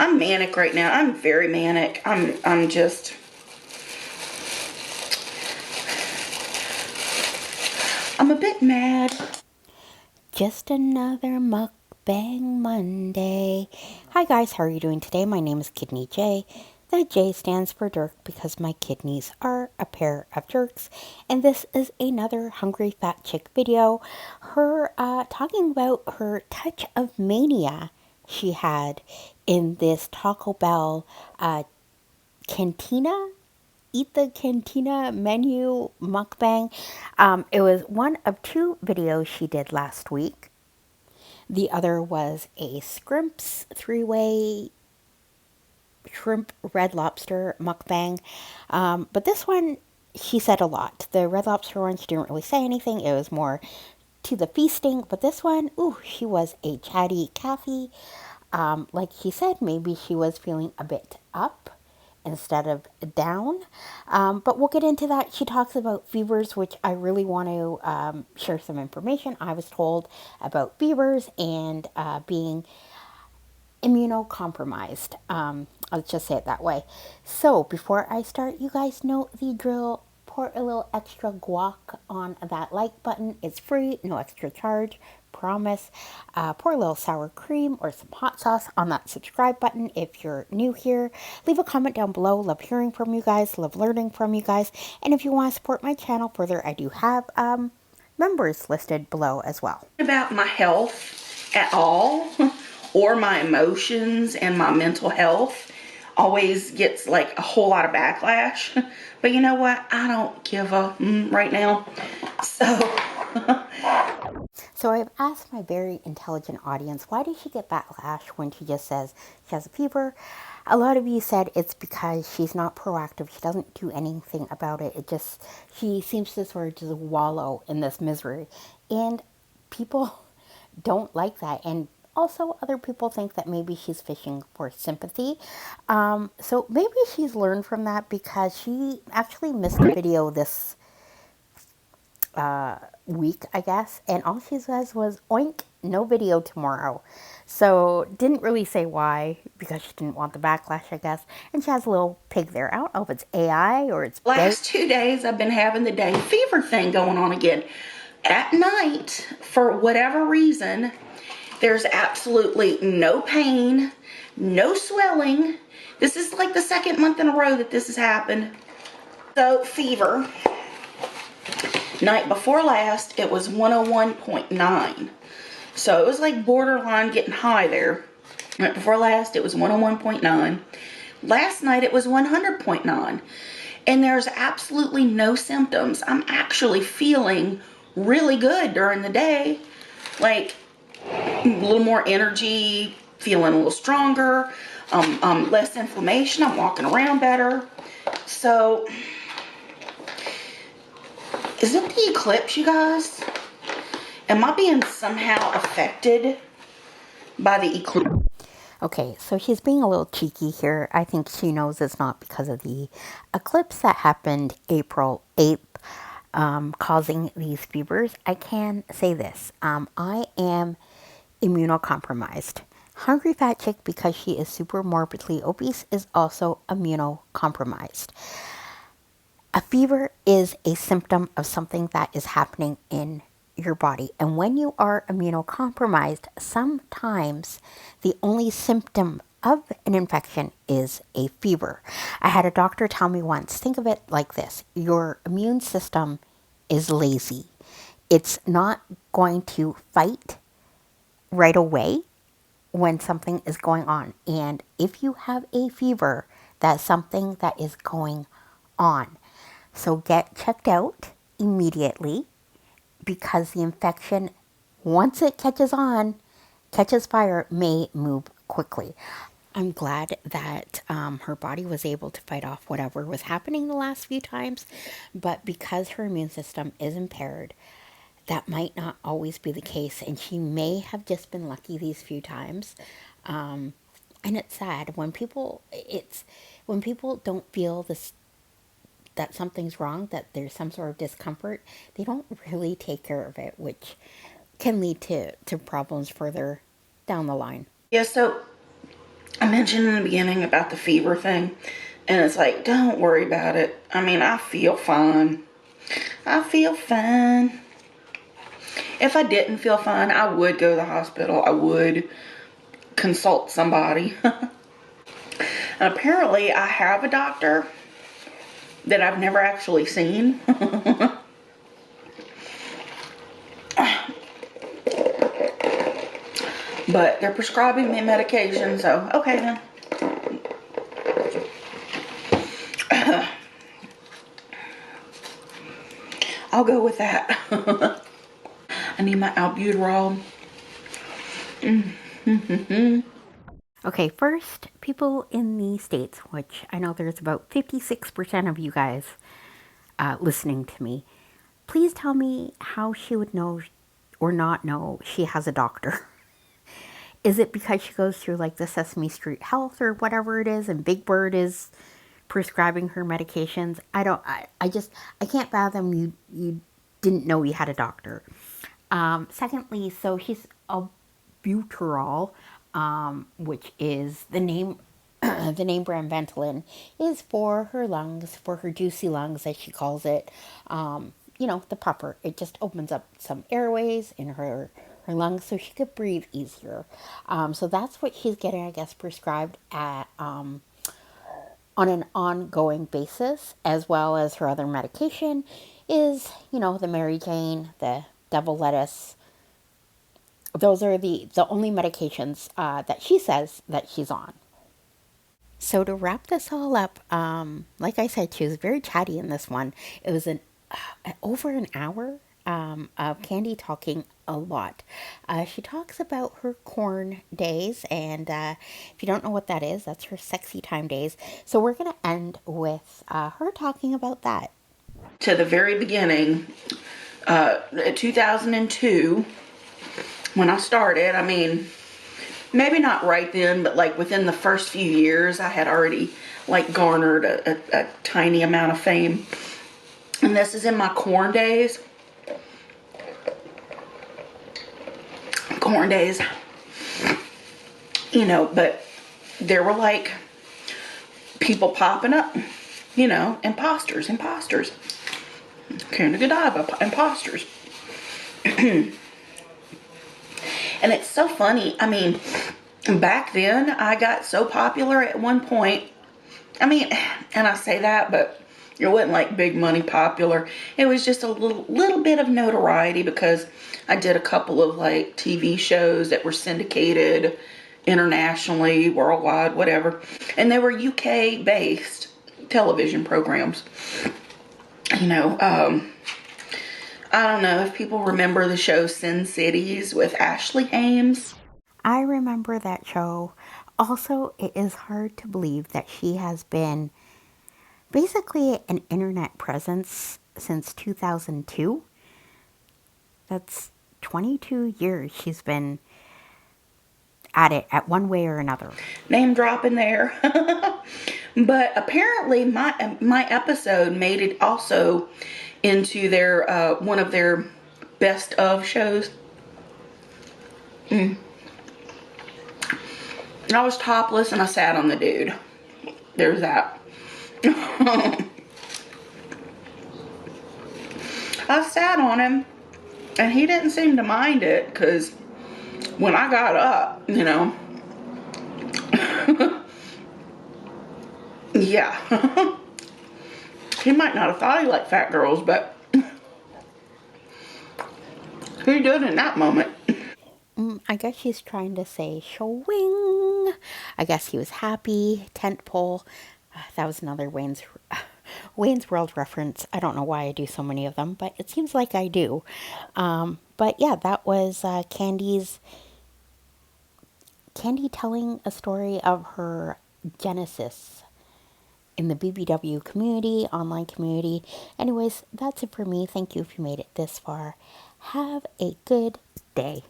I'm manic right now. I'm very manic. I'm just, I'm a bit mad. Just another mukbang Monday. Hi guys, how are you doing today? My name is Kidneyjay. The J stands for jerk because my kidneys are a pair of jerks. And this is another Hungry Fat Chick video. Her talking about her touch of mania she had in this Taco Bell cantina. Eat the Cantina menu mukbang. It was one of two videos she did last week. The other was a Scrimps three-way shrimp red lobster mukbang. But this one, she said a lot. The red lobster one, she didn't really say anything. It was more to the feasting. But this one, ooh, she was a chatty Cathy. Like he said, maybe she was feeling a bit up instead of down. But we'll get into that. She talks about fevers, which I really want to share some information. I was told about fevers and being immunocompromised. Let's just say it that way. So before I start, you guys know the drill. Pour a little extra guac on that like button. It's free, no extra charge. Promise. Pour a little sour cream or some hot sauce on that subscribe button if you're new here. Leave a comment down below. Love hearing from you guys. Love learning from you guys. And if you want to support my channel further, I do have members listed below as well. About my health at all, or my emotions and my mental health, always gets like a whole lot of backlash. But you know what? I don't give a right now. So I've asked my very intelligent audience, why did she get backlash when she just says she has a fever? A lot of you said it's because she's not proactive. She doesn't do anything about it. She seems to sort of just wallow in this misery. And people don't like that. And also other people think that maybe she's fishing for sympathy. So maybe she's learned from that, because she actually missed a video this week, I guess, and all she says was, oink, no video tomorrow. So didn't really say why, because she didn't want the backlash, I guess. And she has a little pig there. I don't know if it's AI or it's Last 2 days I've been having the day fever thing going on again. At night, for whatever reason, there's absolutely no pain, no swelling. This is like the second month in a row that this has happened. So fever. Night before last, it was 101.9. So it was like borderline getting high there. Night before last, it was 101.9. Last night, it was 100.9. And there's absolutely no symptoms. I'm actually feeling really good during the day. Like a little more energy, feeling a little stronger, less inflammation. I'm walking around better. So, is it the eclipse, you guys? Am I being somehow affected by the eclipse? Okay, so she's being a little cheeky here. I think she knows it's not because of the eclipse that happened April 8th, causing these fevers. I can say this. I am immunocompromised. Hungry Fat Chick, because she is super morbidly obese, is also immunocompromised. A fever is a symptom of something that is happening in your body. And when you are immunocompromised, sometimes the only symptom of an infection is a fever. I had a doctor tell me once, think of it like this: your immune system is lazy. It's not going to fight right away when something is going on. And if you have a fever, that's something that is going on. So get checked out immediately, because the infection, once it catches fire, may move quickly. I'm glad that her body was able to fight off whatever was happening the last few times, but because her immune system is impaired, that might not always be the case, and she may have just been lucky these few times. And it's sad when people don't feel this, that something's wrong, that there's some sort of discomfort, they don't really take care of it, which can lead to problems further down the line. Yeah, so I mentioned in the beginning about the fever thing, and it's like, don't worry about it. I mean, I feel fine. I feel fine. If I didn't feel fine, I would go to the hospital. I would consult somebody. And apparently, I have a doctor that I've never actually seen. But they're prescribing me medication, so okay then. I'll go with that. I need my albuterol. Okay, first, people in the States, which I know there's about 56% of you guys listening to me, please tell me how she would know or not know she has a doctor. Is it because she goes through like the Sesame Street Health or whatever it is and Big Bird is prescribing her medications? I can't fathom you didn't know you had a doctor. Secondly, so she's albuterol, which is the name the name brand Ventolin is for her lungs, for her juicy lungs as she calls it. The puffer. It just opens up some airways in her lungs so she could breathe easier. So that's what she's getting, I guess, prescribed at on an ongoing basis, as well as her other medication is, the Mary Jane, the devil lettuce. Those are the only medications that she says that she's on. So to wrap this all up, like I said, she was very chatty in this one. It was over an hour of Candy talking a lot. She talks about her corn days, and if you don't know what that is, that's her sexy time days. So we're going to end with her talking about that. To the very beginning, 2002, when I started, I mean, maybe not right then, but like within the first few years, I had already like garnered a tiny amount of fame. And this is in my corn days. Corn days. But there were like people popping up, imposters. Candy Godiva, imposters. And it's so funny. I mean, back then, I got so popular at one point. I mean, and I say that, but it wasn't like big money popular. It was just a little bit of notoriety because I did a couple of like TV shows that were syndicated internationally, worldwide, whatever. And they were UK-based television programs. I don't know if people remember the show Sin Cities with Ashley Hames. I remember that show. Also, it is hard to believe that she has been basically an internet presence since 2002. That's 22 years she's been at it at one way or another. Name drop in there. But apparently my episode made it also into their one of their best of shows. And I was topless and I sat on the dude. There's that. I sat on him and he didn't seem to mind it because when I got up, yeah. He might not have thought he liked fat girls, but he did in that moment. I guess she's trying to say showing. I guess he was happy. Tent pole. That was another Wayne's World reference. I don't know why I do so many of them, but it seems like I do. But yeah, that was Candy telling a story of her genesis in the BBW community, online community. Anyways, that's it for me. Thank you if you made it this far. Have a good day.